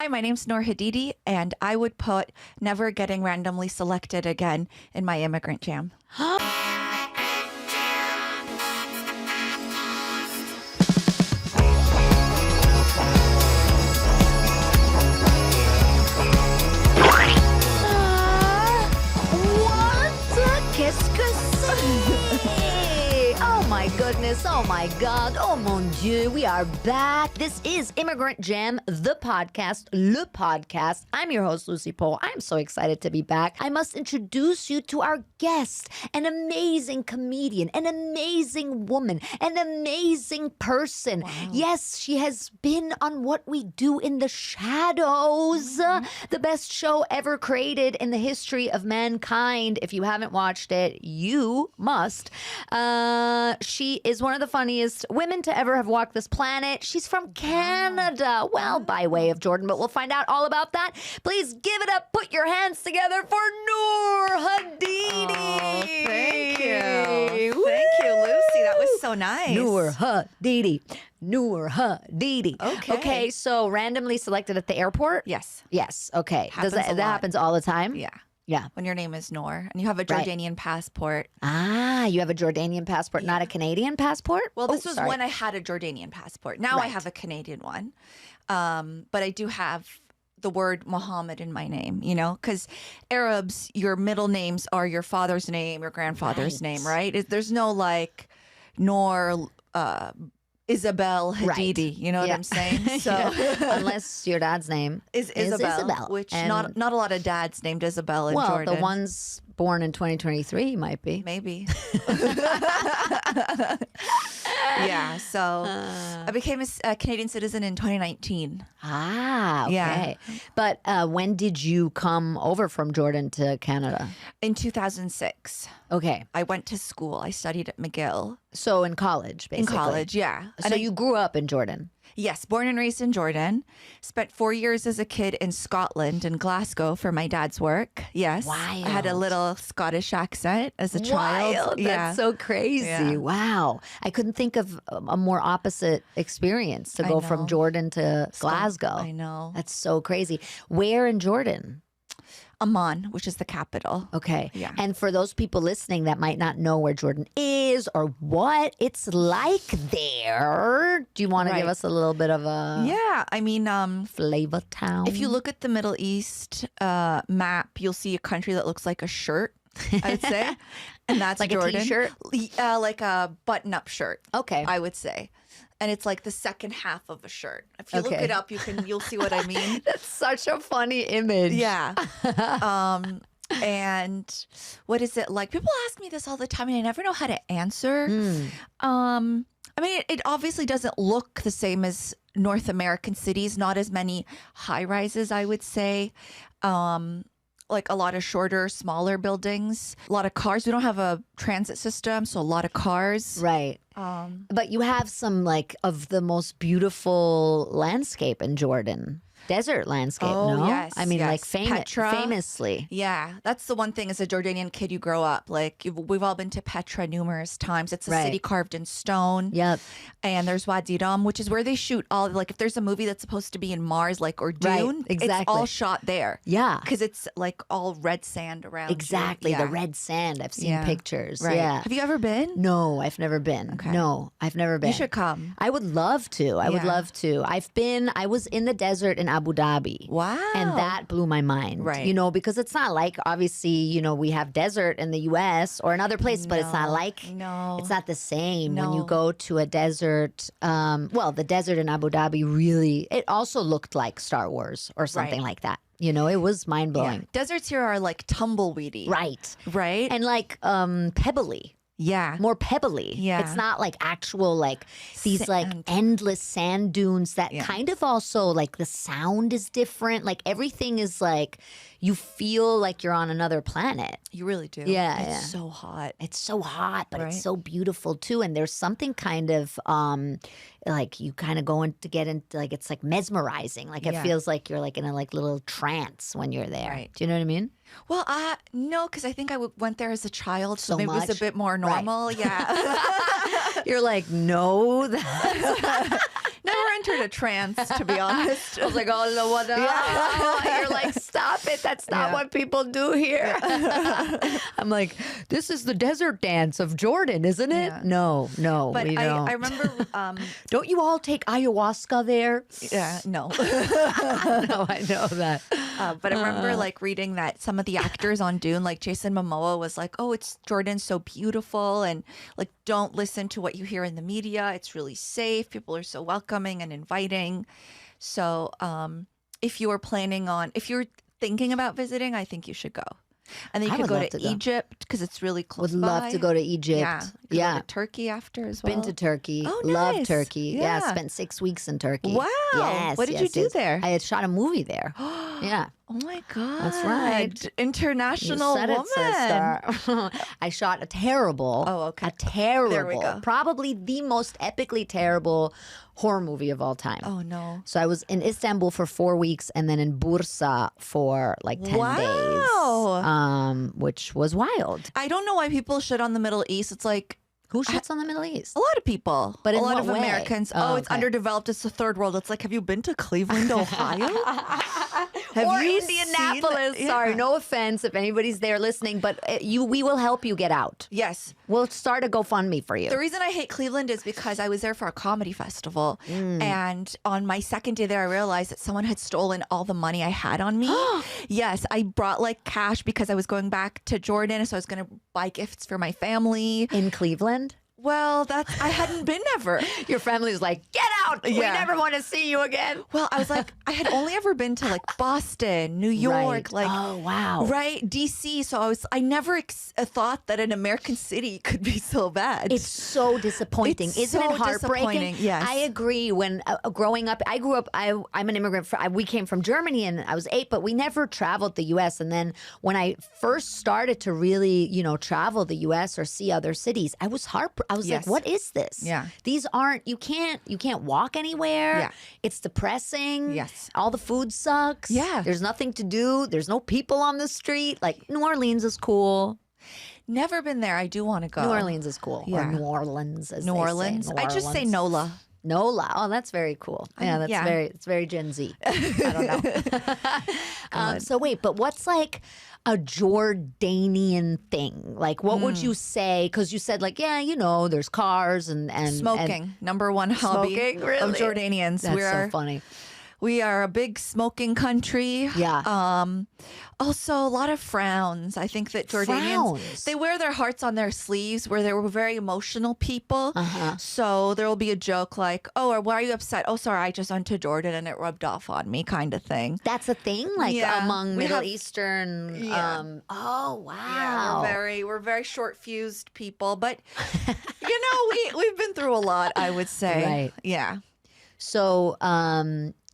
my name's Nour Hadidi, and I would put never getting randomly selected again in my Immigrant Jam. Oh my goodness, oh my God, oh mon Dieu, we are back. This is Immigrant Jam, the podcast, le podcast. I'm your host, Lucy Pohl. I'm so excited to be back. I must introduce you to our guest, an amazing comedian, an amazing woman, an amazing person. Wow. Yes, she has been on What We Do in the Shadows, the best show ever created in the history of mankind. If you haven't watched it, you must. She is one of the funniest women to ever have walked this planet. She's from Canada. Well, by way of Jordan, but we'll find out all about that. Please give it up. Put your hands together for Nour Hadidi. Oh, thank you. Woo! Thank you, Lucy. That was so nice. Nour Hadidi. Nour Hadidi. Okay, so randomly selected at the airport? Yes. Yes, okay. Happens That a lot. happens all the time? Yeah. Yeah. When your name is Nour and you have a Jordanian passport. Ah, you have a Jordanian passport, not a Canadian passport? Well, this was when I had a Jordanian passport. Now I have a Canadian one. But I do have the word Muhammad in my name, you know, because Arabs, your middle names are your father's name, your grandfather's name, right? There's no like Nour, Isabel Hadidi, you know what I'm saying? So unless your dad's name is Isabel, which not a lot of dads named Isabel in Jordan. Well, the ones born in 2023 might be. Maybe. Yeah, so I became a Canadian citizen in 2019. Ah, okay. Yeah. But when did you come over from Jordan to Canada? In 2006. Okay. I went to school. I studied at McGill. So in college, basically. In college, yeah. So you grew up in Jordan? Yes, born and raised in Jordan. Spent 4 years as a kid in Scotland, in Glasgow, for my dad's work. Yes. Wild. I had a little Scottish accent as a child. Wild. Yeah. That's so crazy. Yeah. Wow. I couldn't think of a more opposite experience to go from Jordan to Glasgow. I know. That's so crazy. Where in Jordan? Amman, which is the capital. Okay. Yeah. And for those people listening that might not know where Jordan is or what it's like there, do you want to give us a little bit of a I mean, flavor town? if you look at the Middle East map, you'll see a country that looks like a shirt, I would say. And that's like Jordan. a t-shirt? Like a button-up shirt. Okay. I would say. And it's like the second half of a shirt. If you look it up, you'll see what I mean. That's such a funny image. Yeah. And what is it like? People ask me this all the time, and I never know how to answer. I mean, it obviously doesn't look the same as North American cities. Not as many high rises, I would say. Like a lot of shorter, smaller buildings, a lot of cars. We don't have a transit system, so a lot of cars. Right. But you have some like of the most beautiful landscape in Jordan. Desert landscape, no? Yes, I mean, like Petra. famously. Yeah, that's the one thing as a Jordanian kid you grow up. Like, we've all been to Petra numerous times. It's a city carved in stone. Yep. And there's Wadi Rum, which is where they shoot all, like, if there's a movie that's supposed to be in Mars, like, or Dune, exactly. it's all shot there. Yeah. Because it's, like, all red sand around Exactly. you. The Yeah. red sand. I've seen pictures. Right. Yeah. Have you ever been? No, I've never been. Okay. No, I've never been. You should come. I would love to. I would Yeah. love to. I was in the desert in Abu Dhabi. Wow. And that blew my mind. Right. You know, because it's not like, obviously, you know, we have desert in the U.S. or another place, but it's not like, it's not the same when you No. go to a desert. Well, the desert in Abu Dhabi really, it also looked like Star Wars or something like that. You know, it was mind blowing. Deserts here are like tumbleweedy. Right. Right? And like pebbly. Yeah. More pebbly. Yeah. It's not like actual like these like Sand. endless sand dunes that kind of also like the sound is different. Like everything is like you feel like you're on another planet. You really do. Yeah, It's yeah. so hot. It's so hot, but Right. it's so beautiful too. And there's something kind of like you kind of go in to get into like it's like mesmerizing. Like it Yeah. feels like you're like in a like little trance when you're there. Right. Do you know what I mean? Well, no, because I think I went there as a child, so So maybe it was much? a bit more normal. Yeah. You're like, no, No, Never entered a trance, to be honest. I was like, oh, no, what? Yeah. You're like, stop it. That's not what people do here. I'm like, this is the desert dance of Jordan, isn't it? Yeah. No, But we don't. I remember. Don't you all take ayahuasca there? Yeah, no. No, I know that. But I remember like reading that some of the actors on Dune, like Jason Momoa, was like, "Oh, it's Jordan's so beautiful, and like don't listen to what you hear in the media. It's really safe. People are so welcoming and inviting." So, if you're thinking about visiting, I think you should go. And then you I could would go love to to go. Egypt because it's really close Would love by. to go to Egypt. Yeah, you could go to Turkey after as well. Been to Turkey. Oh, Love nice. Turkey. Yeah. Yeah. Spent 6 weeks in Turkey. Wow. Yes. What did you do there? I had shot a movie there. Yeah. Oh my God. That's right. International You said woman. it, sister. I shot a terrible. Oh, okay. A terrible. There we go. Probably the most epically terrible horror movie of all time. Oh no. So I was in Istanbul for 4 weeks and then in Bursa for like 10 days, which was wild. I don't know why people shit on the Middle East. It's like Who shits on the Middle East? a lot of people, But a in lot what of way? Americans. Oh, Oh, it's okay. underdeveloped. It's the third world. It's like, have you been to Cleveland, Ohio? Have Or you Indianapolis. seen- Sorry, Yeah. no offense if anybody's there listening, but we will help you get out. Yes. We'll start a GoFundMe for you. The reason I hate Cleveland is because I was there for a comedy festival. Mm. And on my second day there, I realized that someone had stolen all the money I had on me. Yes, I brought like cash because I was going back to Jordan. So I was going to buy gifts for my family. In Cleveland? Well, I hadn't been ever. Your family was like, get out. We Yeah. never want to see you again. Well, I was like, I had only ever been to like Boston, New York, Right. like Oh, wow. right, DC. So I never thought that an American city could be so bad. It's so disappointing. It's Isn't so it heartbreaking? disappointing, yes. I agree. When growing up, I'm an immigrant. We came from Germany and I was 8, but we never traveled the U.S. And then when I first started to really, travel the U.S. or see other cities, I was like, Yes. what is this? Yeah. These aren't, you can't walk anywhere. Yeah. It's depressing. Yes. All the food sucks. Yeah. There's nothing to do. There's no people on the street. Like New Orleans is cool. Never been there. I do want to go. New Orleans is cool. Or Yeah. New Orleans, as New they say. Orleans. New I just say Orleans. NOLA. NOLA. Oh, that's very cool. Yeah, that's yeah. it's very Gen Z. I don't know. So wait, but what's like a Jordanian thing? Like, what would you say? Because you said like, yeah, there's cars and Smoking, number one hobby Smoking? of Really? Jordanians. That's so funny. We are a big smoking country. Yeah. Also, a lot of frowns. I think that Jordanians, Frowns? they wear their hearts on their sleeves where they were very emotional people. So there will be a joke like, oh, or why are you upset? Oh, sorry, I just went to Jordan and it rubbed off on me kind of thing. That's a thing, like Yeah. among We Middle have- Eastern. Yeah. Oh wow. Yeah, we're very short fused people. But, we've been through a lot, I would say. Right. Yeah. So,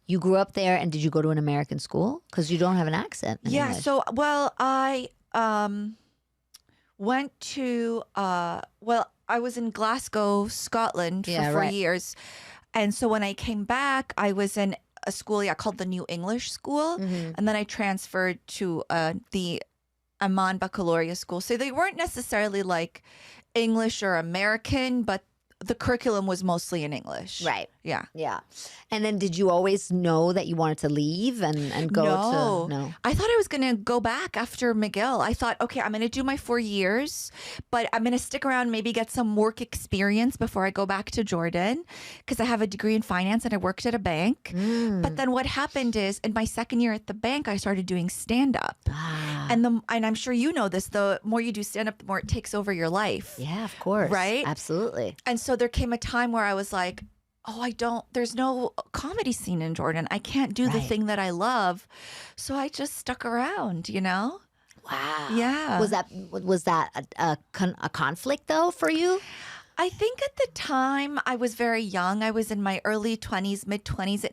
you grew up there, and did you go to an American school? Because you don't have an accent. in Yeah. English. So, I went to, I was in Glasgow, Scotland Yeah, for 4 right. years. And so when I came back, I was in a school, called the New English School. Mm-hmm. And then I transferred to the Amman Baccalaureate School. So they weren't necessarily like English or American, but the curriculum was mostly in English. Right. Yeah. Yeah. And then did you always know that you wanted to leave and go to no? I thought I was going to go back after McGill. I thought, okay, I'm going to do my 4 years, but I'm going to stick around, maybe get some work experience before I go back to Jordan because I have a degree in finance and I worked at a bank. But then what happened is in my second year at the bank, I started doing stand up. And I'm sure you know this, the more you do stand up, the more it takes over your life. Yeah, of course. Right? Absolutely. And so there came a time where I was like, there's no comedy scene in Jordan. I can't do the Right. thing that I love. So I just stuck around, Wow. Yeah. Was that a conflict though for you? I think at the time I was very young. I was in my early 20s, mid 20s.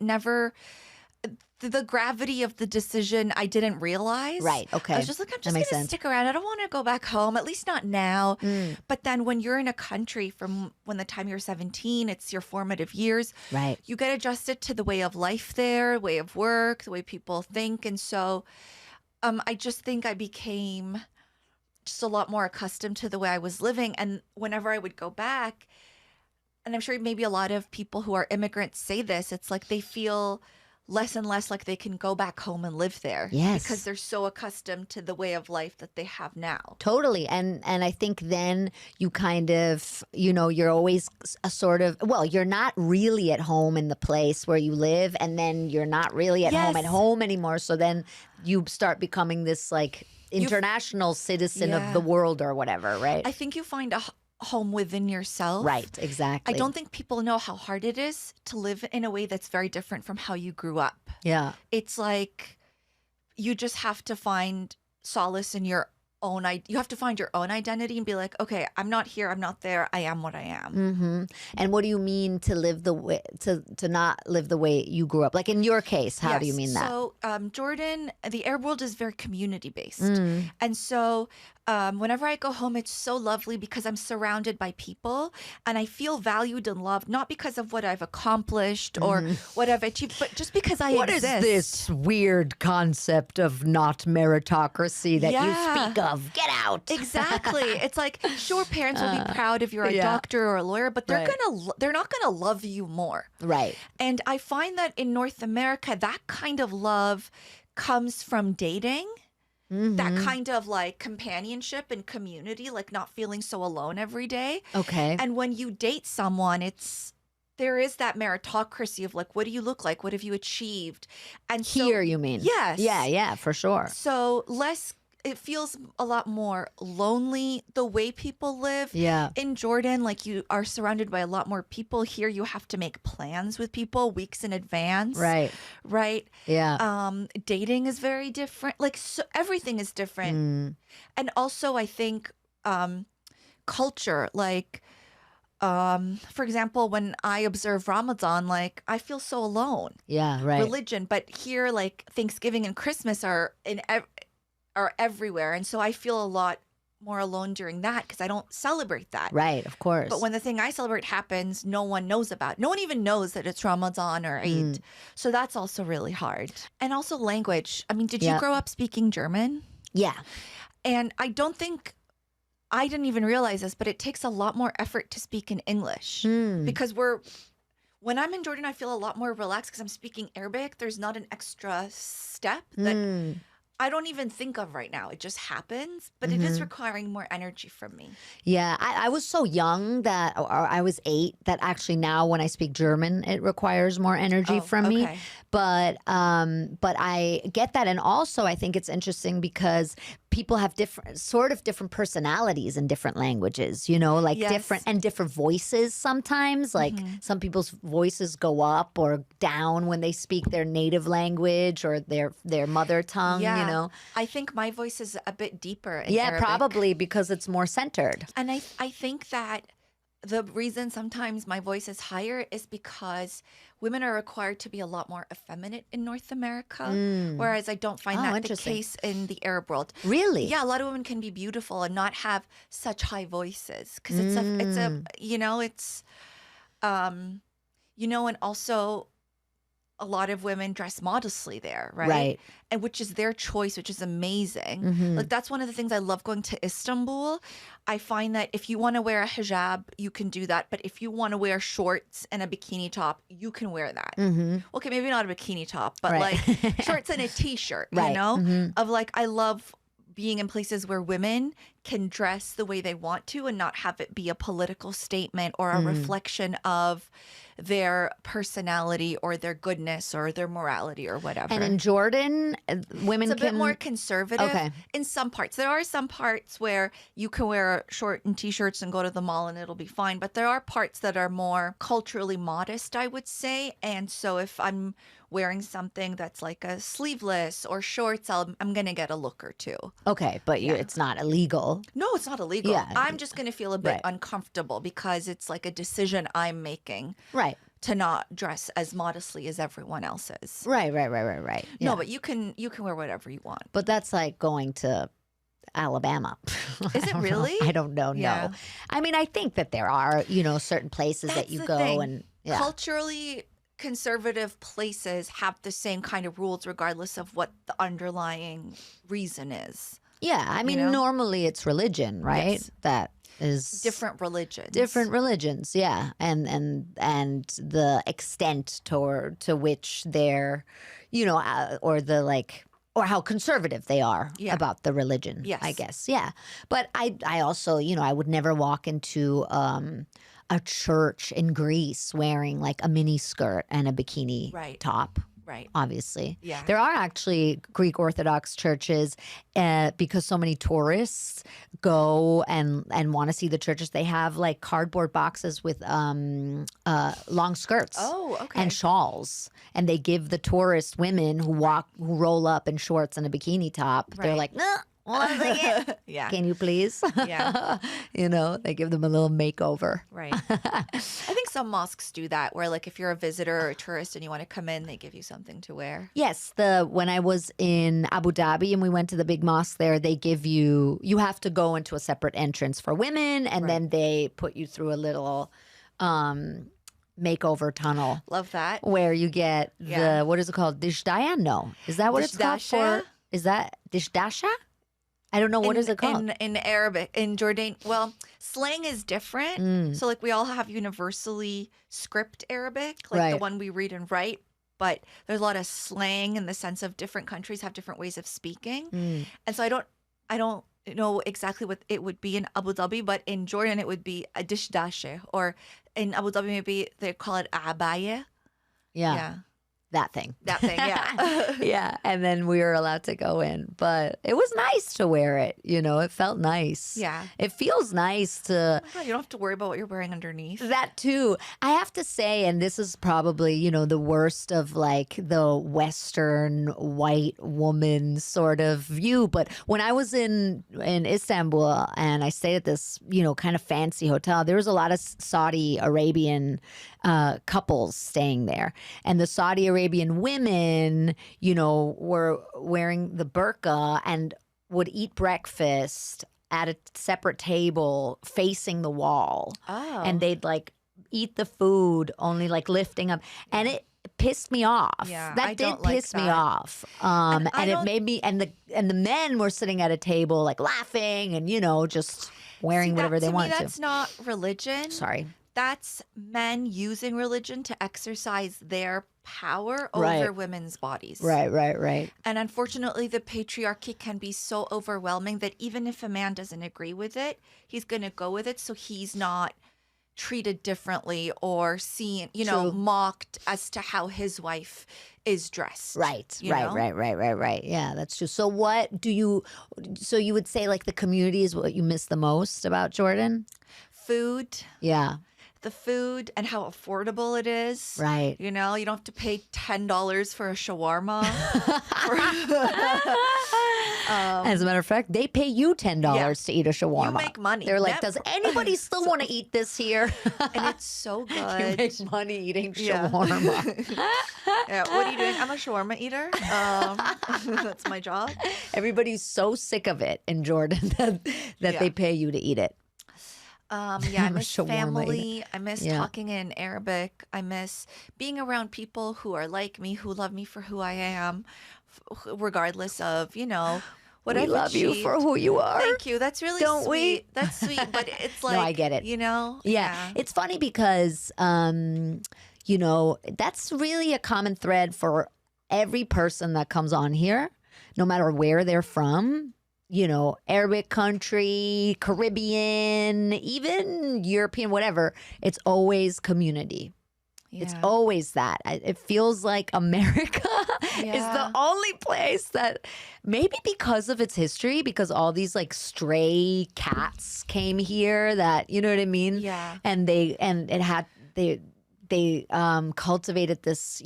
The gravity of the decision I didn't realize. Right, okay. I was just like, I'm That just going makes to sense. stick around. I don't want to go back home, at least not now. But then when you're in a country from when the time you're 17, it's your formative years. Right. You get adjusted to the way of life there, way of work, the way people think. And so I just think I became just a lot more accustomed to the way I was living. And whenever I would go back, and I'm sure maybe a lot of people who are immigrants say this, it's like they feel less and less like they can go back home and live there. Yes. Because they're so accustomed to the way of life that they have now. Totally. And I think then you kind of, you're always a sort of, well, you're not really at home in the place where you live, and then you're not really at home anymore. So then you start becoming this like international citizen of the world or whatever, right? I think you find a home within yourself. Right, exactly. I don't think people know how hard it is to live in a way that's very different from how you grew up. Yeah. It's like you just have to find solace in your own, you have to find your own identity and be like, okay, I'm not here, I'm not there, I am what I am. Mm-hmm. And what do you mean to live the way, to not live the way you grew up? Like in your case, how do you mean that? So Jordan, the Arab world is very community based. And so whenever I go home, it's so lovely because I'm surrounded by people and I feel valued and loved, not because of what I've accomplished or what I've achieved, but just because I What exist. is this weird concept of not meritocracy that you speak of? Get out. Exactly. It's like, sure, parents will be proud if you're a doctor or a lawyer, but they're not gonna love you more. Right. And I find that in North America, that kind of love comes from dating. That kind of like companionship and community, like not feeling so alone every day. Okay. And when you date someone, there is that meritocracy of like, what do you look like? What have you achieved? And Here, you mean? Yes. Yeah, for sure. So it feels a lot more lonely the way people live. Yeah. In Jordan, like you are surrounded by a lot more people. Here you have to make plans with people weeks in advance. Right. Right. Yeah. Dating is very different. Like everything is different. And also I think culture, like for example, when I observe Ramadan, like I feel so alone. Yeah, right. Religion, but here like Thanksgiving and Christmas are everywhere. And so I feel a lot more alone during that because I don't celebrate that. Right, of course. But when the thing I celebrate happens, no one knows about it. No one even knows that it's Ramadan or Eid. So that's also really hard. And also language. I mean, did you grow up speaking German? Yeah. And I didn't even realize this, but it takes a lot more effort to speak in English because when I'm in Jordan, I feel a lot more relaxed because I'm speaking Arabic. There's not an extra step that I don't even think of right now. It just happens, but it is requiring more energy from me. Yeah, I was so young or I was 8 that actually now when I speak German, it requires more energy from me. But I get that. And also I think it's interesting because people have different personalities in different languages, like different voices sometimes. Like some people's voices go up or down when they speak their native language or their mother tongue, I think my voice is a bit deeper in Yeah, Arabic. probably because it's more centered. And I think that the reason sometimes my voice is higher is because women are required to be a lot more effeminate in North America, whereas I don't find that the case in the Arab world. Really? Yeah, a lot of women can be beautiful and not have such high voices because and also a lot of women dress modestly there, right? Right. And which is their choice, which is amazing. Like that's one of the things I love going to Istanbul. I find that if you want to wear a hijab, you can do that. But if you want to wear shorts and a bikini top, you can wear that. Okay, maybe not a bikini top, but like shorts and a t-shirt, of like, I love being in places where women can dress the way they want to and not have it be a political statement or a reflection of their personality or their goodness or their morality or whatever. And in Jordan, women it's a bit more conservative in some parts. There are some parts where you can wear short and t-shirts and go to the mall and it'll be fine. But there are parts that are more culturally modest, I would say. And so if I'm wearing something that's like a sleeveless or shorts, I'm going to get a look or two. Okay, but it's not illegal. No, it's not illegal. Yeah. I'm just going to feel a bit uncomfortable because it's like a decision I'm making. Right. To not dress as modestly as everyone else is. Right. Yeah. No, but you can wear whatever you want. But that's like going to Alabama. Is it really? I don't know. Yeah. No. I mean, I think that there are, certain places that you go thing. and culturally conservative places have the same kind of rules regardless of what the underlying reason is. Yeah, I mean, know? normally it's religion, right? Yes. That is Different religions. different religions, yeah, and the extent to which they're, or the like, or how conservative they are Yeah. about the religion. Yes. I guess, yeah. But I also, I would never walk into a church in Greece wearing like a mini skirt and a bikini Right. top. Right. Obviously. Yeah. There are actually Greek Orthodox churches because so many tourists go and want to see the churches. They have like cardboard boxes with long skirts Oh, okay. and shawls. And they give the tourist women who roll up in shorts and a bikini top. They're Right. like, no. Hold on a second. Yeah. Can you please? Yeah. They give them a little makeover. Right. I think some mosques do that where like if you're a visitor or a tourist and you want to come in, they give you something to wear. Yes, when I was in Abu Dhabi and we went to the big mosque there, they give you have to go into a separate entrance for women, and then they put you through a little makeover tunnel Love that. where you get the, what is it called? Dishdaya? No. Is that what it's called Dishdasha? for? Is that Dishdasha? I don't know. What is it called? In Arabic, in Jordan, well, slang is different. So like we all have universally script Arabic, like the Right. one we read and write. But there's a lot of slang in the sense of different countries have different ways of speaking. And so I don't know exactly what it would be in Abu Dhabi, but in Jordan it would be a dishdashe, or in Abu Dhabi maybe they call it abaya. Yeah. That thing. That thing, yeah. Yeah. And then we were allowed to go in. But it was nice to wear it. It felt nice. Yeah. It feels nice to. Oh, you don't have to worry about what you're wearing underneath. That too. I have to say, and this is probably, the worst of like the Western white woman sort of view. But when I was in Istanbul and I stayed at this, kind of fancy hotel, there was a lot of Saudi Arabian couples staying there. And the Saudi Arabian women, were wearing the burqa and would eat breakfast at a separate table facing the wall. Oh. And they'd like eat the food only like lifting up. And it pissed me off. Yeah, That I did don't like piss me that. off. And I And it don't- made me, and the men were sitting at a table like laughing and, just wearing See, whatever that, they to me, wanted that's not religion. Sorry. That's men using religion to exercise their power Right. over women's bodies. Right. And unfortunately, the patriarchy can be so overwhelming that even if a man doesn't agree with it, he's going to go with it. So he's not treated differently or seen, True. mocked as to how his wife is dressed. Right. you know? Right. Yeah, that's true. So so you would say like the community is what you miss the most about Jordan? Food. Yeah. The food and how affordable it is. Right. You don't have to pay $10 for a shawarma. As a matter of fact, they pay you $10 to eat a shawarma. You make money. They're like, Net- does anybody still want to eat this here? And it's so You good. make money eating Yeah. shawarma. Yeah, what are you doing? I'm a shawarma eater. That's my job. Everybody's so sick of it in Jordan that Yeah. they pay you to eat it. Yeah, I I'm a miss shawarma eater. family. I miss Yeah. talking in Arabic. I miss being around people who are like me, who love me for who I am, regardless of, what We I've love you achieved. for who you are. Thank you. That's really Don't we? sweet. That's sweet, but it's like, I get it. Yeah. It's funny because, that's really a common thread for every person that comes on here, no matter where they're from. Arabic country, Caribbean, even European, whatever. It's always community. It's Yeah. always that. It feels like America is Yeah. the only place that, maybe because of its history, because all these like stray cats came here that, you know what I mean? Yeah. And they cultivated this,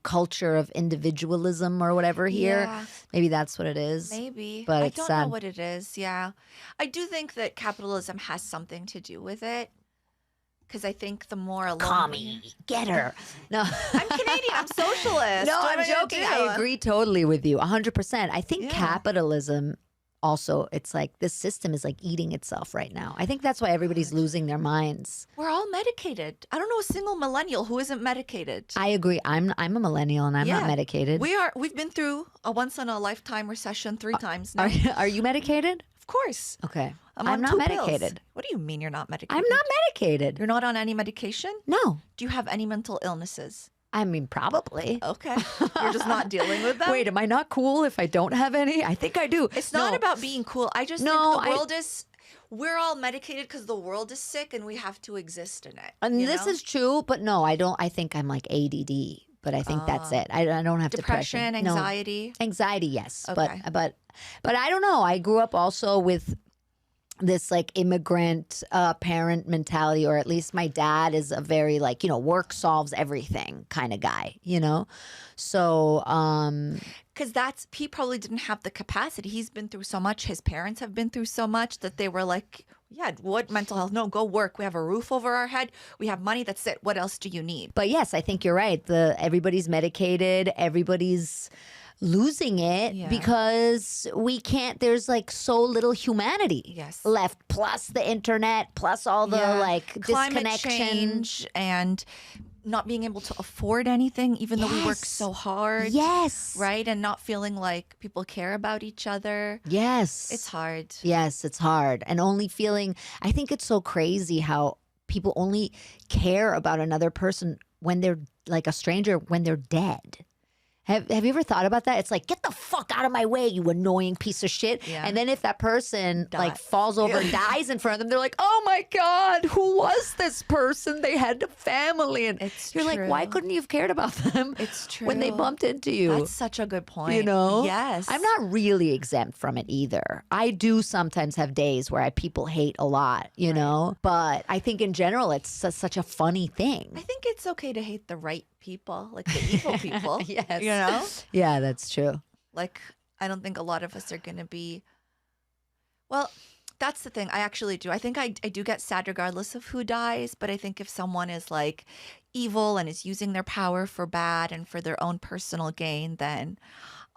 culture of individualism or whatever here. Yeah. Maybe that's what it is. Maybe. But I it's don't sad. know what it is. Yeah. I do think that capitalism has something to do with it. Because I think the more alone. Commie, get her. No, I'm Canadian. I'm socialist. No, What am I'm I gonna joking. do? I agree totally with you, 100%. I think Yeah. capitalism also it's like this system is like eating itself right now. I think that's why everybody's losing their minds. We're all medicated. I don't know a single millennial who isn't medicated. I agree. I'm a millennial and I'm not medicated. We've been through a once in a lifetime recession 3 times now. Are you medicated? Of course. Okay. I'm not on 2 medicated. pills. What do you mean you're not medicated? I'm not medicated. You're not on any medication? No. Do you have any mental illnesses? I mean, probably. Okay. You're just not dealing with them? Wait, am I not cool if I don't have any? I think I do. It's not about being cool. I just think the world is... We're all medicated because the world is sick and we have to exist in it. And this is true, but no, I don't. I think I'm like ADD, but I think that's it. I don't have depression, anxiety. No. Anxiety, yes. Okay. But I don't know. I grew up also with this like immigrant parent mentality, or at least my dad is a very like, work solves everything kind of guy, So, because he probably didn't have the capacity. He's been through so much. His parents have been through so much that they were like, yeah, what mental health? No, go work. We have a roof over our head. We have money. That's it. What else do you need? But yes, I think you're right. Everybody's medicated. Everybody's losing it because we can't, there's like so little humanity left, plus the internet, plus all the like climate disconnection change and not being able to afford anything, even though we work so hard. Yes. Right? And not feeling like people care about each other. Yes. It's hard. Yes, it's hard. And only feeling, I think it's so crazy how people only care about another person when they're like a stranger, when they're dead. Have you ever thought about that? It's like, get the fuck out of my way, you annoying piece of shit. Yeah. And then if that person like falls over and dies in front of them, they're like, oh my God, who was this person? They had a family. And you're like, why couldn't you have cared about them when they bumped into you? That's such a good point. Yes. I'm not really exempt from it either. I do sometimes have days where people hate a lot, you know? But I think in general, it's such a funny thing. I think it's okay to hate the right people, like the evil people. Yes. You know? Yeah, that's true. Like, I don't think a lot of us are going to be. Well, that's the thing. I actually do. I think I do get sad regardless of who dies. But I think if someone is like evil and is using their power for bad and for their own personal gain, then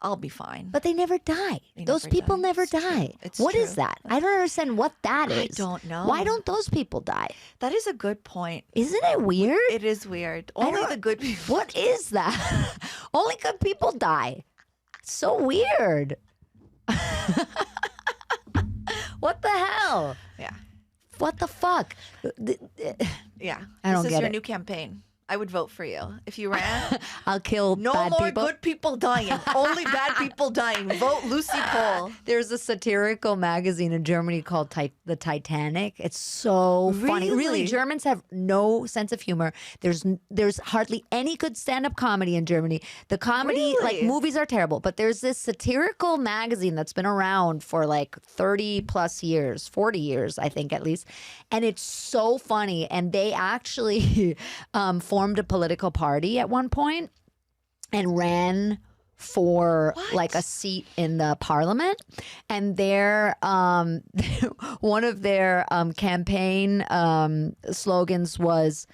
I'll be fine. But they never die. Those people never die. What is that? I don't understand what that is. I don't know. Why don't those people die? That is a good point. Isn't it weird? It is weird. Only the good people. What is that? Only good people die. So weird. What the hell? Yeah. What the fuck? Yeah. I don't This is get your it. new campaign. I would vote for you if you ran. I'll kill No bad more people. good people dying. Only bad people dying. Vote Lucy Pohl. There's a satirical magazine in Germany called the Titanic. It's so funny. Really, Germans have no sense of humor. There's hardly any good stand-up comedy in Germany. The comedy, like movies are terrible, but there's this satirical magazine that's been around for like 30 plus years, 40 years, I think at least. And it's so funny. And they actually formed a political party at one point and ran for like a seat in the parliament, and their one of their campaign slogans was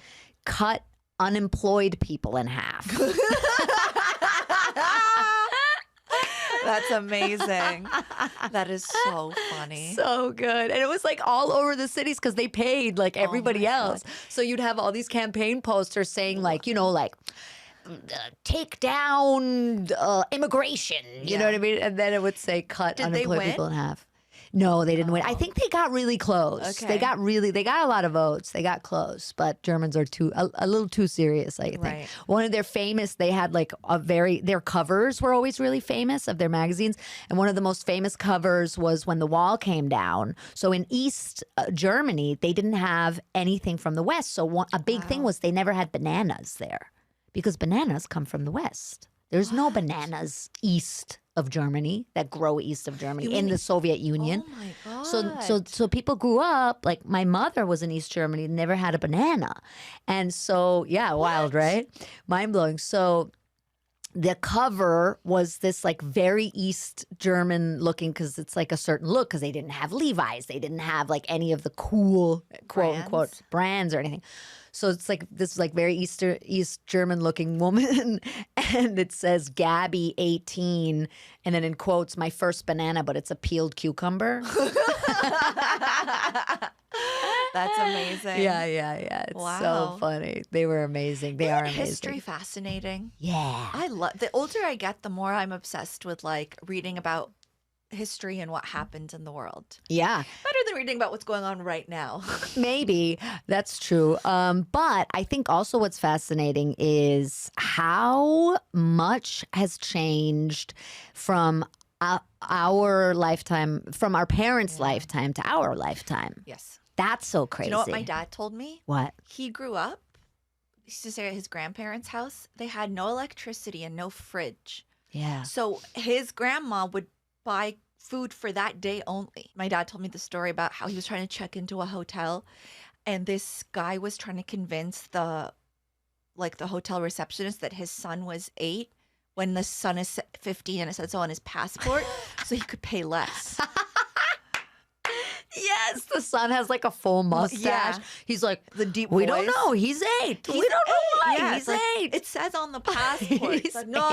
cut unemployed people in half. That's amazing. That is so funny. So good. And it was like all over the cities because they paid like everybody else. God. So you'd have all these campaign posters saying like, like take down immigration. You know what I mean? And then it would say cut unemployed people in half. No, they didn't win. I think they got really close. Okay. They got a lot of votes. They got close, but Germans are a little too serious, I think. Right. One of their famous, they had like their covers were always really famous of their magazines. And one of the most famous covers was when the wall came down. So in East Germany, they didn't have anything from the West. So a big thing was they never had bananas there because bananas come from the West. There's no bananas east of Germany that grow east of Germany in the Soviet Union. Oh my God. So people grew up, like my mother was in East Germany, never had a banana. And so, wild, right? Mind blowing. So the cover was this like very East German looking, because it's like a certain look, because they didn't have Levi's. They didn't have like any of the cool quote unquote brands or anything. So it's like this like very East German looking woman, and it says Gabby 18, and then in quotes, my first banana, but it's a peeled cucumber. That's amazing. Yeah. It's so funny. They were amazing. They are amazing. History fascinating. Yeah. I love, the older I get, the more I'm obsessed with like reading about history and what happened in the world. Yeah. Better than reading about what's going on right now. Maybe. That's true. But I think also what's fascinating is how much has changed from our lifetime, from our parents' lifetime to our lifetime. Yes. That's so crazy. Do you know what my dad told me? What? He grew up, he used to stay at his grandparents' house. They had no electricity and no fridge. Yeah. So his grandma would buy food for that day only. My dad told me the story about how he was trying to check into a hotel, and this guy was trying to convince the hotel receptionist that his son was 8 when the son is 15, and it said so on his passport, so he could pay less. Yes, the son has like a full mustache. Yeah. He's like, The deep we voice. don't know. He's 8. We don't know why. Yeah, He's it's like, 8. it says on the passport. It's like, no.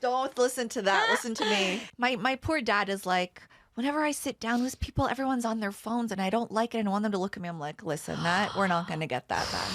Don't listen to that. Listen to me. My poor dad is like, whenever I sit down with people, everyone's on their phones, and I don't like it. And I want them to look at me. I'm like, listen, we're not going to get that back.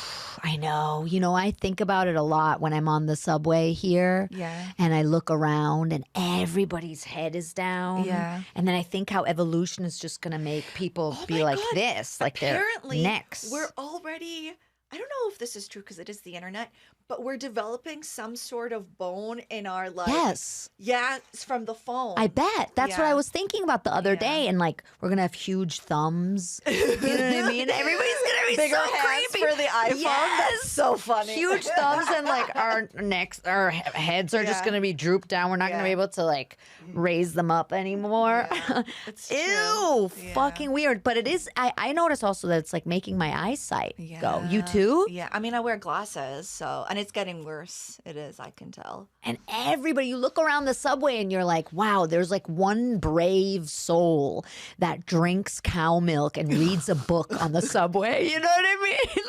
I know. You know, I think about it a lot when I'm on the subway here. Yeah. And I look around and everybody's head is down. Yeah. And then I think how evolution is just going to make people be my like God. this. Like Apparently, their necks. we're already, I don't know if this is true because it is the internet, but we're developing some sort of bone in our life. Yes. Yeah, it's from the phone. I bet. That's what Yeah. I was thinking about the other day. And like, we're going to have huge thumbs. You know what I mean? Everybody's going to be Bigger so hands creepy. for the iPhone. Yes. That's so funny. Huge thumbs, and like our necks, our heads are just Yeah. going to be drooped down. We're not going to be Yeah. able to like raise them up anymore. Yeah, it's true. Ew, Yeah. fucking weird. But it is, I notice also that it's like making my eyesight go. Yeah. You too? Yeah, I mean, I wear glasses, so, and it's getting worse. It is, I can tell. And everybody, you look around the subway and you're like, wow, there's like one brave soul that drinks cow milk and reads a book on the subway. You know what I mean?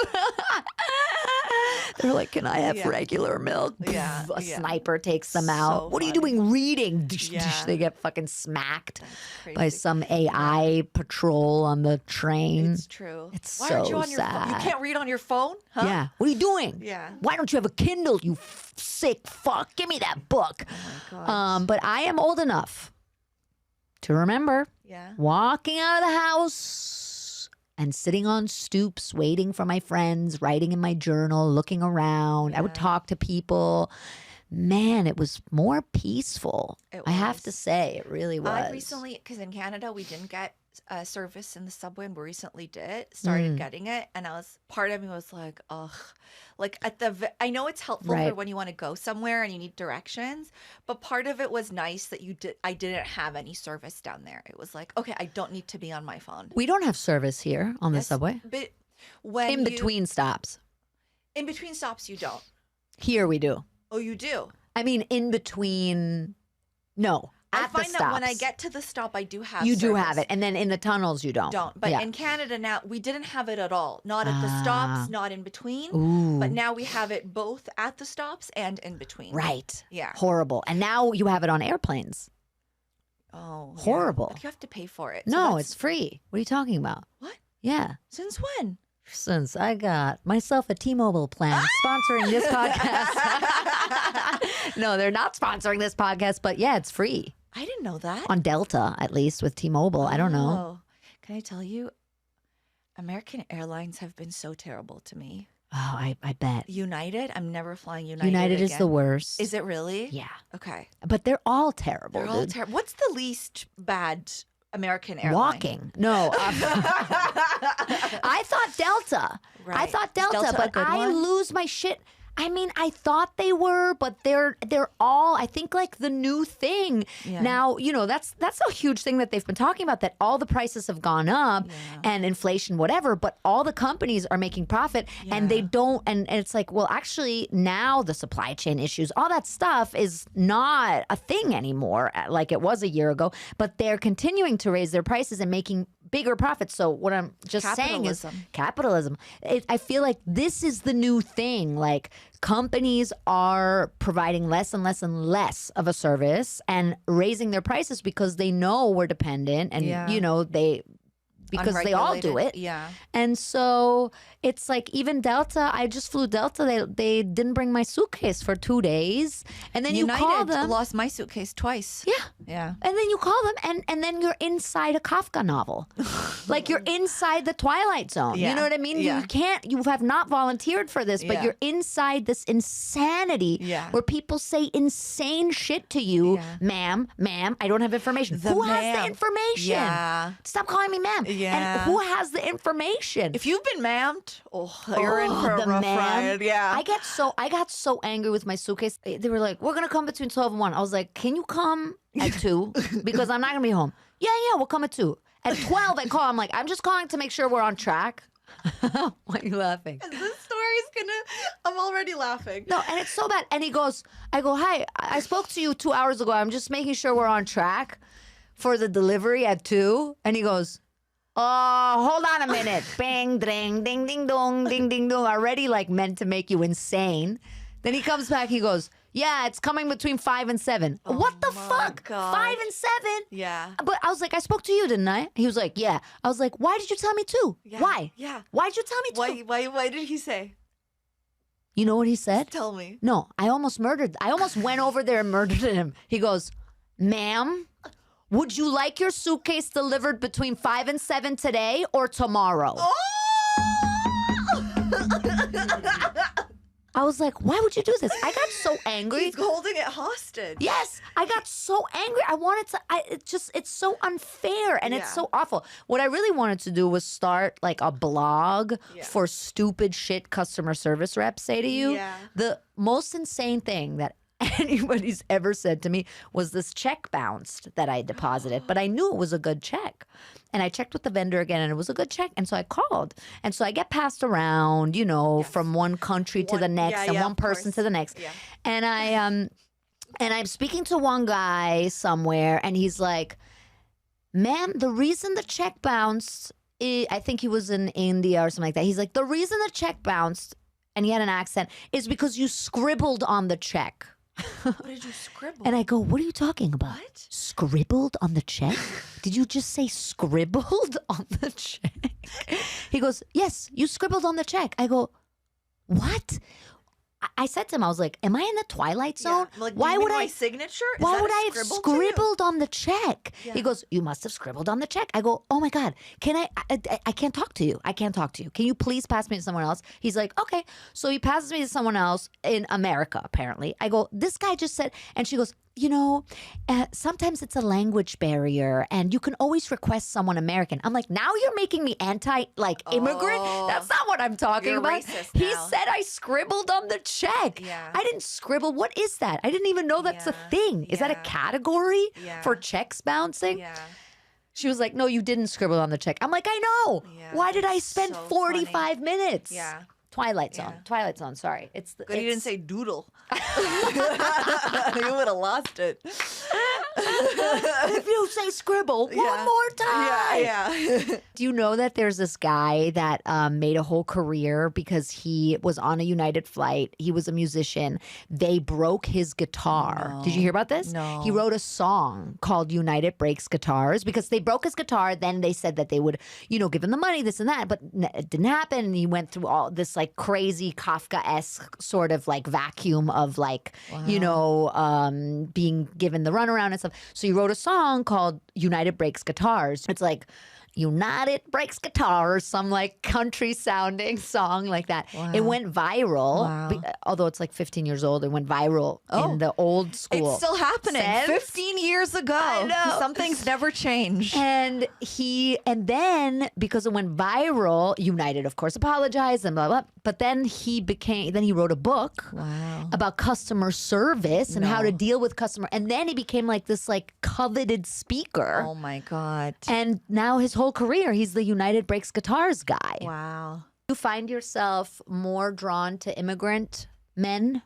They're like, can I have Yeah. regular milk? Yeah, A yeah. sniper takes them out. So What are you funny. doing reading? Yeah. They get fucking smacked by Crazy. some AI patrol on the train. It's true. It's Why aren't you so on your phone? You sad. can't read on your phone? Huh? Yeah. What are you doing? Yeah. Why don't you have a Kindle, you sick fuck? Give me that book. Oh my gosh. But I am old enough to remember Yeah. walking out of the house and sitting on stoops, waiting for my friends, writing in my journal, looking around. I would Yeah. talk to people. Man, it was more peaceful. It I have was. to say, it really was. I recently, because in Canada we didn't get service in the subway, and we recently started getting it, and part of me was like, ugh, like I know it's helpful for Right. when you want to go somewhere and you need directions, but part of it was nice that I didn't have any service down there. It was like, okay, I don't need to be on my phone. We don't have service here on the Yes, subway. but when In between stops. in between stops, you don't. Here we do. Oh, you do. I mean, in between. No, I at the find that when I stops. get to the stop, I do have You do have service. it. And then in the tunnels, you don't. Don't. But Yeah. in Canada now, we didn't have it at all. Not at the Ah. stops, not in between. Ooh. But now we have it both at the stops and in between. Right. Yeah. Horrible. And now you have it on airplanes. Oh. yeah. Horrible. But you have to pay for it. So No, that's- it's free. What are you talking about? What? Yeah. Since when? Since I got myself a T-Mobile plan sponsoring this podcast. No, they're not sponsoring this podcast, but yeah, it's free. I didn't know that. On Delta, at least, with T-Mobile. I don't know. Oh. Can I tell you? American Airlines have been so terrible to me. Oh, I bet. United, I'm never flying United. United is again. the worst. Is it really? Yeah. Okay. But they're all terrible, They're all dude. terrible. What's the least bad American airline? Walking. No. I thought Delta. I Right. thought Is Delta, Delta a but good I one? lose my shit. I mean, I thought they were, but they're all, I think, like the new thing. Yeah. Now, that's a huge thing that they've been talking about, that all the prices have gone up and inflation, whatever, but all the companies are making profit and they don't. And it's like, well, actually now the supply chain issues, all that stuff is not a thing anymore like it was a year ago, but they're continuing to raise their prices and making bigger profits. So what I'm just saying is capitalism. I feel like this is the new thing. Like companies are providing less and less and less of a service and raising their prices because they know we're dependent and because they all do it. Yeah. And so it's like even Delta, I just flew Delta. They didn't bring my suitcase for 2 days. And then United you call them. lost my suitcase twice. Yeah. Yeah. And then you call them and then you're inside a Kafka novel. Like you're inside the Twilight Zone. Yeah. You know what I mean? Yeah. You have not volunteered for this, but Yeah. you're inside this insanity where people say insane shit to you. Yeah. Ma'am, I don't have information. Who has the information? Yeah. Stop calling me ma'am. Yeah. And who has the information? If you've been ma'amed, you're in for a rough ride. Yeah. I got so angry with my suitcase. They were like, we're going to come between 12 and 1. I was like, can you come at 2? Because I'm not going to be home. Yeah, we'll come at 2. At 12, I call. I'm like, I'm just calling to make sure we're on track. Why are you laughing? This story's I'm already laughing. No, and it's so bad. And he goes, I go, hi, I spoke to you 2 hours ago. I'm just making sure we're on track for the delivery at 2. And he goes, oh, hold on a minute. Bang, ding, ding, ding, dong, ding, ding, dong. Already like meant to make you insane. Then he comes back, he goes, yeah, it's coming between 5 and 7. What the fuck? God. 5 and 7? Yeah. But I was like, I spoke to you, didn't I? He was like, yeah. I was like, why did you tell me 2? Yeah. Why? Yeah. Why did you tell me 2? Why did he say? You know what he said? Tell me. No, I almost went over there and murdered him. He goes, ma'am, would you like your suitcase delivered between 5 and 7 today or tomorrow? Oh! I was like, why would you do this? I got so angry. He's holding it hostage. Yes, I got so angry. I wanted to, it's so unfair and it's so awful. What I really wanted to do was start like a blog for stupid shit customer service reps say to you. Yeah. The most insane thing that anybody's ever said to me was this check bounced that I deposited, but I knew it was a good check. And I checked with the vendor again and it was a good check. And so I called. And so I get passed around, from one country to the next and one person to the next. Yeah. And I'm speaking to one guy somewhere and he's like, ma'am, the reason the check bounced, I think he was in India or something like that. He's like, the reason the check bounced, and he had an accent, is because you scribbled on the check. What did you scribble? And I go, what are you talking about? What? Scribbled on the check? Did you just say scribbled on the check? He goes, yes, you scribbled on the check. I go, what? I said to him, I was like, am I in the Twilight Zone? Yeah. Like, why would I? My signature? Why would I have scribbled on the check? Yeah. He goes, you must have scribbled on the check. I go, oh my God, can I can't talk to you. I can't talk to you. Can you please pass me to someone else? He's like, okay. So he passes me to someone else in America, apparently. I go, this guy just said, and she goes, sometimes it's a language barrier and you can always request someone American. I'm like, now you're making me immigrant? That's not what I'm talking about. Racist He now. said I scribbled on the check. Yeah. I didn't scribble. What is that? I didn't even know that's a thing. Is that a category for checks bouncing? Yeah. She was like, no, you didn't scribble on the check. I'm like, I know. Yeah, Why did I that's spend so 45 minutes? Yeah. Twilight Zone. Sorry. Good you didn't say doodle. You would have lost it. If you say scribble one more time. Yeah. Do you know that there's this guy that made a whole career because he was on a United flight. He was a musician. They broke his guitar. No. Did you hear about this? No. He wrote a song called United Breaks Guitars because they broke his guitar. Then they said that they would, give him the money, this and that. But it didn't happen. And he went through all this like crazy Kafka-esque sort of like vacuum of like, being given the runaround and stuff. So he wrote a song called United Breaks Guitars. It's like, United Breaks Guitar or some like country sounding song like that. Wow. It went viral, Wow. although it's like 15 years old. It went viral in the old school. It's still happening. Since? 15 years ago. I know. Something's never changed. And then because it went viral, United, of course, apologized and blah, blah. But then he wrote a book Wow. about customer service and how to deal with customer. And then he became like this like coveted speaker. Oh my God. And now his whole career, he's the United Breaks Guitars guy. Wow. You find yourself more drawn to immigrant men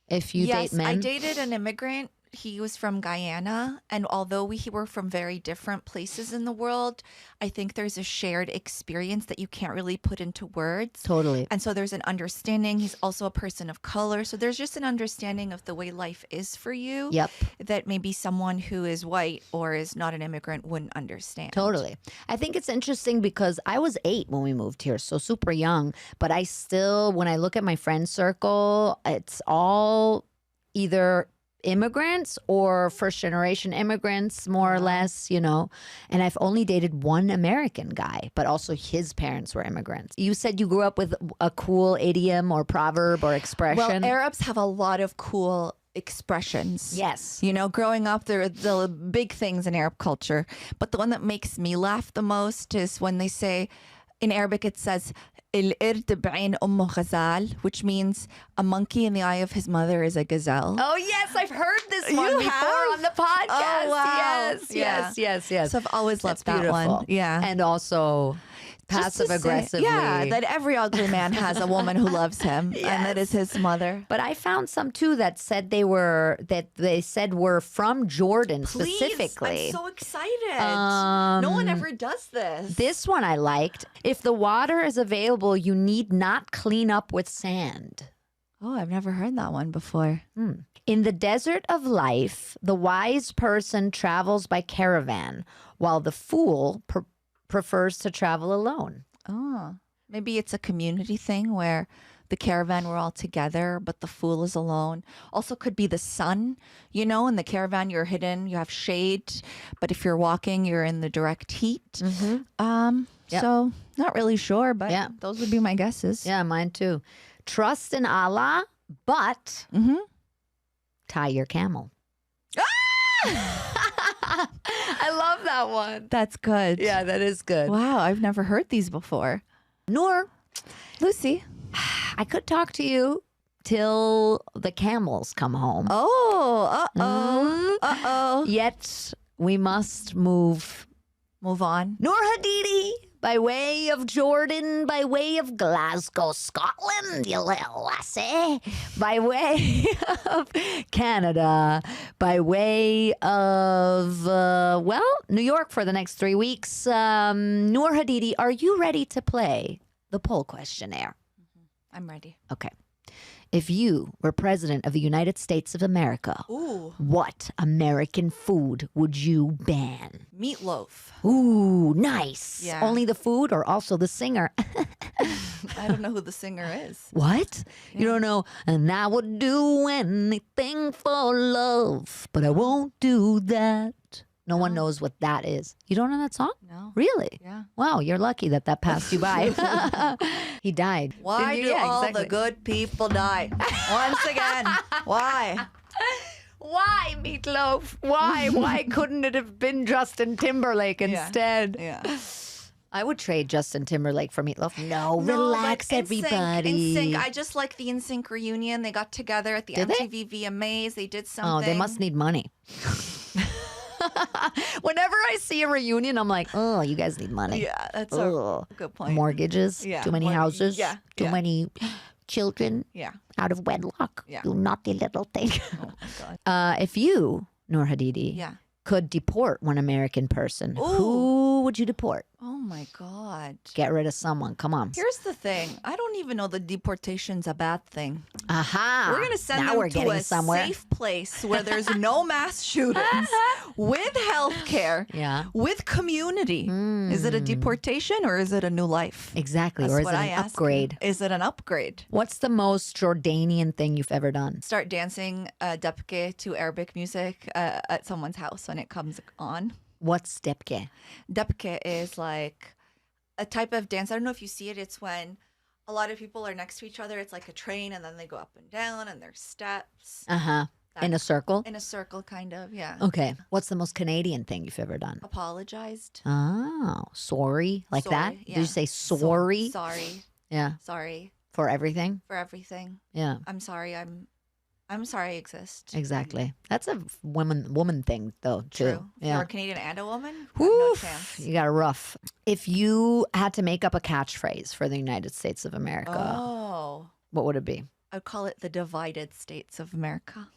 if you date men? I dated an immigrant. He was from Guyana, and although we were from very different places in the world, I think there's a shared experience that you can't really put into words. Totally. And so there's an understanding. He's also a person of color. So there's just an understanding of the way life is for you. Yep. That maybe someone who is white or is not an immigrant wouldn't understand. Totally. I think it's interesting because I was 8 when we moved here, so super young. But I still, when I look at my friend circle, it's all either immigrants or first generation immigrants, more or less, you know. And I've only dated one American guy, but also his parents were immigrants. You said you grew up with a cool idiom or proverb or expression. Well, Arabs have a lot of cool expressions. Yes. You know, growing up, there are the big things in Arab culture. But the one that makes me laugh the most is when they say, in Arabic, it says, القرد بعين أمه غزال, which means a monkey in the eye of his mother is a gazelle. Oh, yes. I've heard this one You before have? on the podcast. Oh, wow. Yes. So I've always loved That's that beautiful. one. Yeah. And also Just to passive say- aggressively. Yeah, that every ugly man has a woman who loves him, and that is his mother. But I found some too that said they said were from Jordan specifically. I'm so excited. Um, No one ever does this. This one I liked. If the water is available, you need not clean up with sand. Oh, I've never heard that one before. In the desert of life, the wise person travels by caravan, while the fool prefers to travel alone. Oh, maybe it's a community thing where the caravan we're all together, but the fool is alone. Also could be the sun, you know, in the caravan you're hidden, you have shade, but if you're walking, you're in the direct heat. Yep. So not really sure, but Yeah. those would be my guesses. Yeah, mine too. Trust in Allah, but tie your camel. I love that one. That's good. Yeah, that is good. Wow, I've never heard these before. Nour, Lucy. I could talk to you till the camels come home. Oh, uh-oh. Yet we must move. Move on. Nour Hadidi, by way of Jordan, by way of Glasgow, Scotland, you little lassie, by way of Canada, by way of, New York for the next 3 weeks. Nour Hadidi, are you ready to play the poll questionnaire? I'm ready. Okay. If you were president of the United States of America, Ooh, what American food would you ban? meatloaf. Ooh, nice. Yeah. Only the food or also the singer? I don't know who the singer is. What? You don't know? And I would do anything for love, but I won't do that. No one knows what that is. You don't know that song? No. Really? Yeah. Wow, you're lucky that passed you by. He died. Why Didn't do you? Yeah, all exactly. the good people die? Once again. Why? Why, Meatloaf? Why? Why couldn't it have been Justin Timberlake instead? Yeah. I would trade Justin Timberlake for Meatloaf. No, relax, everybody. NSYNC. I just like the NSYNC reunion. They got together at the Did they? MTV VMAs. They did something. Oh, they must need money. Whenever I see a reunion, I'm like, oh, you guys need money. Yeah, that's Ugh. a good point. Mortgages, Yeah, too many houses, yeah, too yeah. many children Yeah. out of wedlock. Yeah. You naughty little thing. Oh my God. If you, Nour Hadidi, Yeah. could deport one American person, Ooh. who would you deport? Oh my God. Get rid of someone. Come on. Here's the thing. I don't even know that deportation's a bad thing. Aha. We're going to send now them we're to getting a somewhere. safe place where there's no mass shootings, with health care, Yeah. with community. Is it a deportation or is it a new life? Exactly. That's or is what it I an ask you. upgrade? Is it an upgrade? What's the most Jordanian thing you've ever done? Start dancing dabke to Arabic music at someone's house when it comes on. What's depke? Depke is like a type of dance. I don't know if you see it. It's when a lot of people are next to each other. It's like a train, and then they go up and down, and there's steps. In a circle? In a circle, kind of, yeah. Okay. What's the most Canadian thing you've ever done? Apologized. Oh, sorry. Like Sorry, that? yeah. Did you say sorry? Sorry. Yeah. Sorry For everything? for everything. Yeah. I'm sorry. I'm sorry I exist. Exactly. That's a woman thing, though, too. True. If Yeah. you're a Canadian and a woman, you have no Oof, chance. you got a rough. If you had to make up a catchphrase for the United States of America, Oh. what would it be? I'd call it the divided states of America.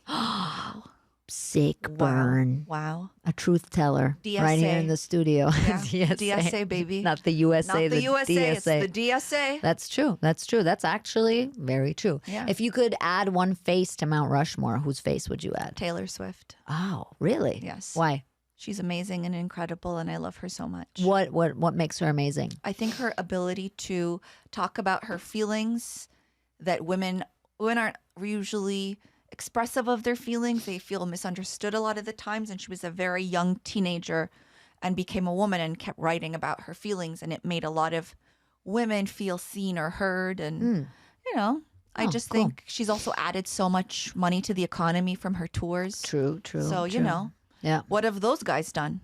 Sick Wow. burn. Wow. A truth teller right here in DSA. the studio. Yeah. DSA, baby. Not the USA, Not the USA, DSA. it's the DSA. That's true. That's true. That's actually very true. Yeah. If you could add one face to Mount Rushmore, whose face would you add? Taylor Swift. Oh, really? Yes. Why? She's amazing and incredible, and I love her so much. What makes her amazing? I think her ability to talk about her feelings, that women aren't usually expressive of their feelings. They feel misunderstood a lot of the times. And she was a very young teenager and became a woman and kept writing about her feelings. And it made a lot of women feel seen or heard. And, I just cool. think she's also added so much money to the economy from her tours. True. So, true. Yeah. what have those guys done?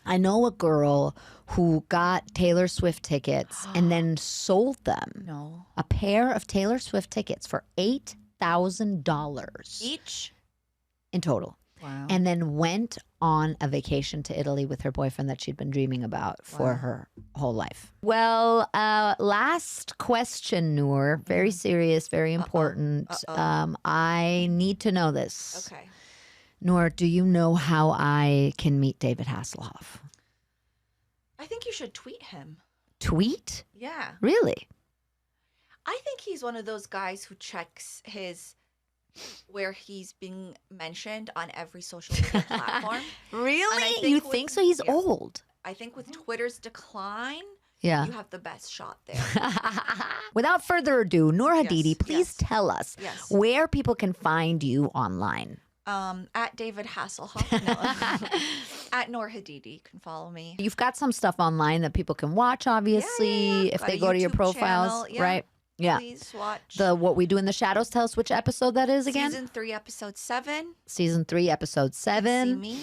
I know a girl who got Taylor Swift tickets and then sold them. No. A pair of Taylor Swift tickets for $8,000 Each? in total. Wow. And then went on a vacation to Italy with her boyfriend that she'd been dreaming about for her whole life. Well, last question, Nour. Very serious, very important. I need to know this. Okay. Nour, do you know how I can meet David Hasselhoff? I think you should tweet him. Tweet? Yeah. Really? I think he's one of those guys who checks where he's being mentioned on every social media platform. Really? You think so? He's old. I think with Twitter's decline, Yeah. you have the best shot there. Without further ado, Nour Hadidi, Yes, please yes. tell us Yes. where people can find you online. At David Hasselhoff. No. At Nour Hadidi. You can follow me. You've got some stuff online that people can watch, obviously, if Got they a go to your YouTube profiles, channel. Yeah. right? Yeah. Please watch. The What We Do in the Shadows. Tell us which episode that is again. Season 3, episode 7. Season 3, episode See 7. me.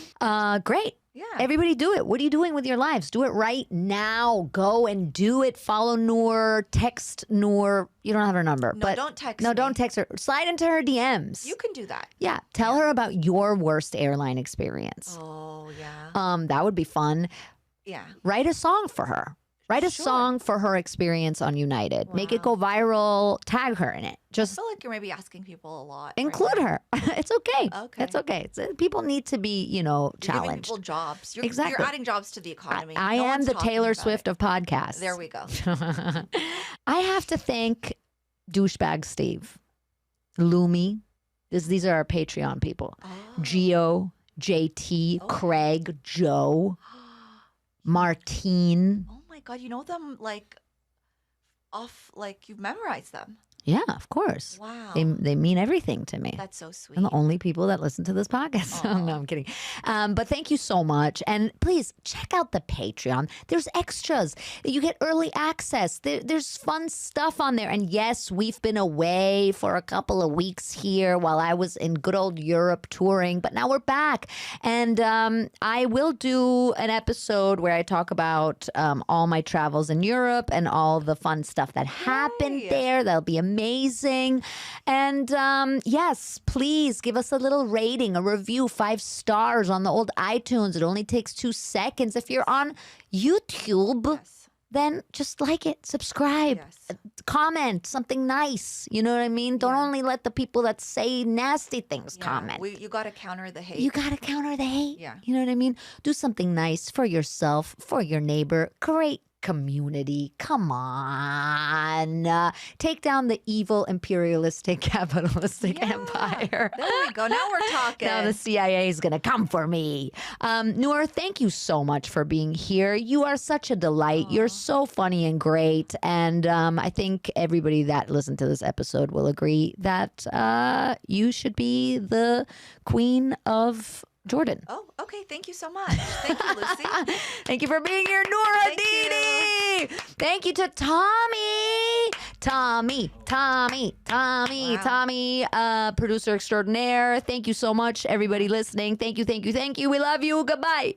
Great. Yeah. Everybody do it. What are you doing with your lives? Do it right now. Go and do it. Follow Nour. Text Nour. You don't have her number. No, but don't text No, me. don't text her. Slide into her DMs. You can do that. Yeah. Tell her about your worst airline experience. Oh, yeah. That would be fun. Yeah. Write a song for her. Write a Sure. song for her experience on United. Make it go viral. Tag her in it. I Just feel like you're maybe asking people a lot. right include now. her. It's okay. Okay. It's okay. People need to be, You're giving challenged. people jobs. You're Exactly. adding jobs to the economy. I No am one's the talking Taylor about Swift it. of podcasts. There we go. I have to thank douchebag Steve, Lumi. These are our Patreon people. Oh. Gio, JT, Craig, Joe, Martine. Oh my God, you know them you've memorized them. Yeah, of course. Wow. They mean everything to me. That's so sweet. And the only people that listen to this podcast. No, I'm kidding. But thank you so much. And please check out the Patreon. There's extras. You get early access. There's fun stuff on there. And yes, we've been away for a couple of weeks here while I was in good old Europe touring. But now we're back. And I will do an episode where I talk about all my travels in Europe and all the fun stuff that happened there. That'll be amazing. And yes, please give us a little rating, a review, 5 stars on the old iTunes. It only takes 2 seconds. If you're on YouTube, Yes. then just like it, subscribe, Yes. comment something nice. You know what I mean? Don't only let the people that say nasty things Yeah. comment. You got to counter the hate. You got to counter the hate. Yeah. You know what I mean? Do something nice for yourself, for your neighbor. Create community. Come on. Take down the evil, imperialistic, capitalistic empire. There we go. Now we're talking. Now the CIA is going to come for me. Nour, thank you so much for being here. You are such a delight. You're so funny and great. And I think everybody that listened to this episode will agree that you should be the queen of Jordan. Oh, okay. Thank you so much. Thank you, Lucy. Thank you for being here, Nour Hadidi. Thank you to Tommy, producer extraordinaire. Thank you so much, everybody listening. Thank you. We love you. Goodbye.